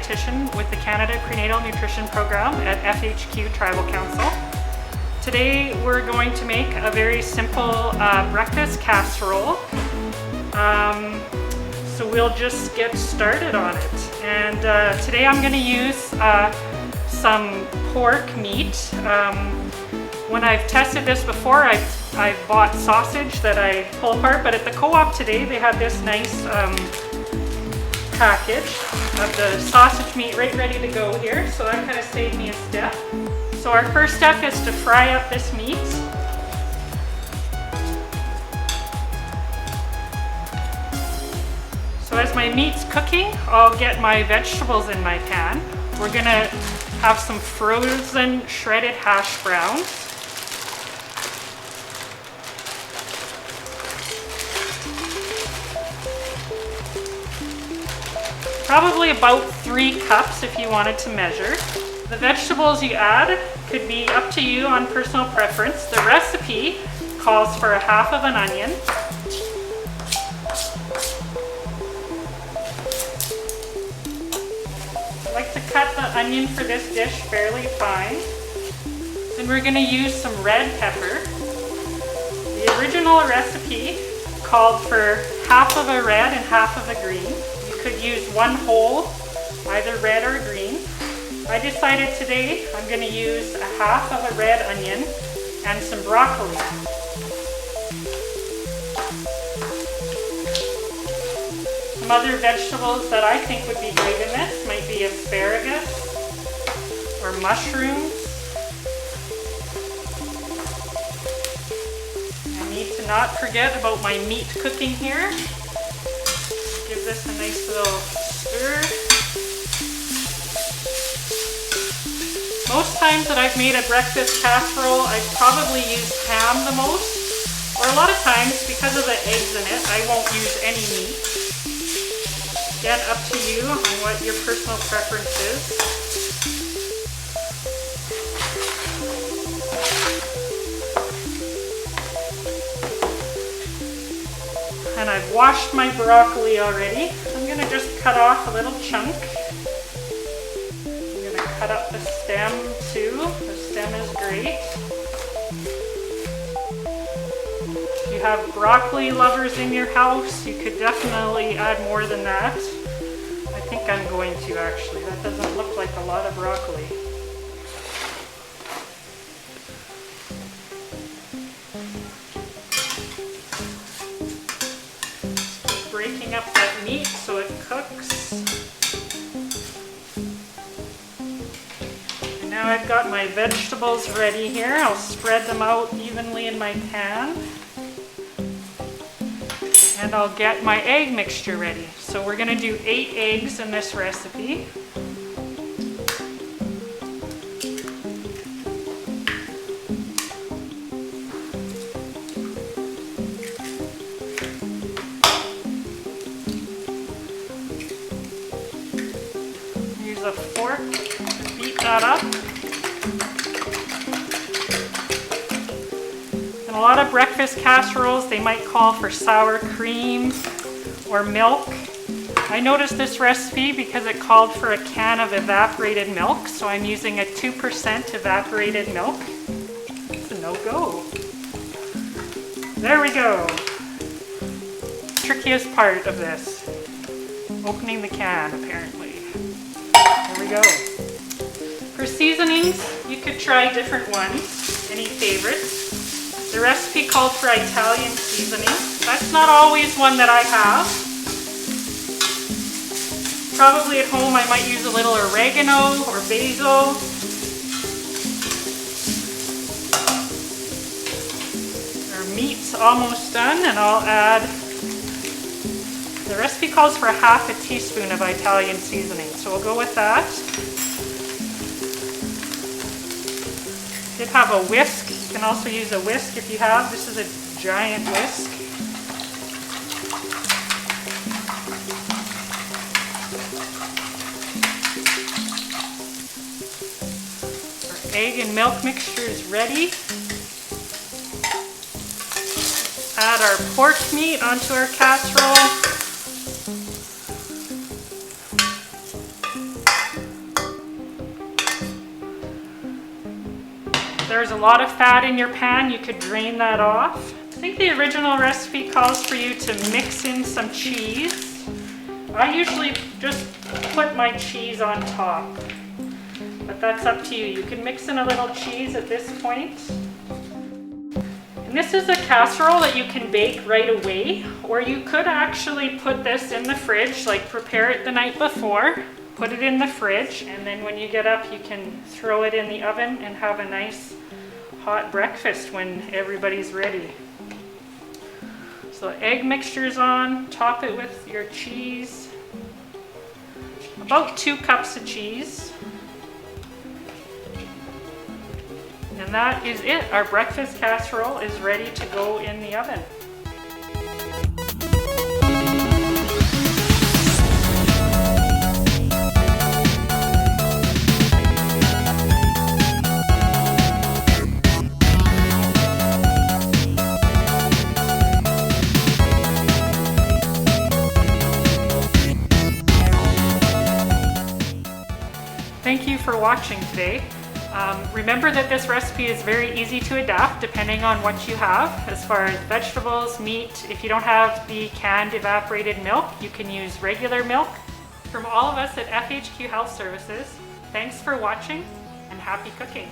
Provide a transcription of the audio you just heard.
dietitian with the Canada Prenatal Nutrition Program at FHQ Tribal Council. Today we're going to make a very simple breakfast casserole. So we'll just get started on it. And today I'm going to use some pork meat. When I've tested this before, I've bought sausage that I pull apart, but at the co-op today they have this nice package of the sausage meat right ready to go here, so that kind of saved me a step. So our first step is to fry up this meat. So as my meat's cooking, I'll get my vegetables in my pan. We're gonna have some frozen shredded hash browns. Probably about 3 cups if you wanted to measure. The vegetables you add could be up to you on personal preference. The recipe calls for a half of an onion. I like to cut the onion for this dish fairly fine. Then we're going to use some red pepper. The original recipe called for half of a red and half of a green. Could use one whole, either red or green. I decided today I'm going to use a half of a red onion and some broccoli. Some other vegetables that I think would be great in this might be asparagus or mushrooms. I need to not forget about my meat cooking here. Give this a nice little stir. Most times that I've made a breakfast casserole, I've probably used ham the most, or a lot of times because of the eggs in it, I won't use any meat. Again, up to you on what your personal preference is. And I've washed my broccoli already. I'm going to just cut off a little chunk. I'm going to cut up the stem too. The stem is great. If you have broccoli lovers in your house, you could definitely add more than that. I think I'm going to actually. That doesn't look like a lot of broccoli. Breaking up that meat so it cooks. And now I've got my vegetables ready here. I'll spread them out evenly in my pan. And I'll get my egg mixture ready. So we're going to do 8 eggs in this recipe. A fork to beat that up. In a lot of breakfast casseroles, they might call for sour cream or milk. I noticed this recipe because it called for a can of evaporated milk, so I'm using a 2% evaporated milk. It's a no-go. There we go. Trickiest part of this. Opening the can, apparently. There we go. For seasonings, you could try different ones. Any favorites? The recipe called for Italian seasoning. That's not always one that I have. Probably at home I might use a little oregano or basil. Our meat's almost done, and I'll add. The recipe calls for half a teaspoon of Italian seasoning, so we'll go with that. Did have a whisk. You can also use a whisk if you have. This is a giant whisk. Our egg and milk mixture is ready. Add our pork meat onto our casserole. there's a lot of fat in your pan, you could drain that off. I think the original recipe calls for you to mix in some cheese. I usually just put my cheese on top, but that's up to you. You can mix in a little cheese at this point. And this is a casserole that you can bake right away, or you could actually put this in the fridge, like prepare it the night before, put it in the fridge, and then when you get up you can throw it in the oven and have a nice hot breakfast when everybody's ready. So egg mixture's on, top it with your cheese, about 2 cups of cheese. And that is it. Our breakfast casserole is ready to go in the oven. Thank you for watching today. Remember that this recipe is very easy to adapt depending on what you have as far as vegetables, meat. If you don't have the canned evaporated milk, you can use regular milk. From all of us at FHQ Health Services, thanks for watching and happy cooking.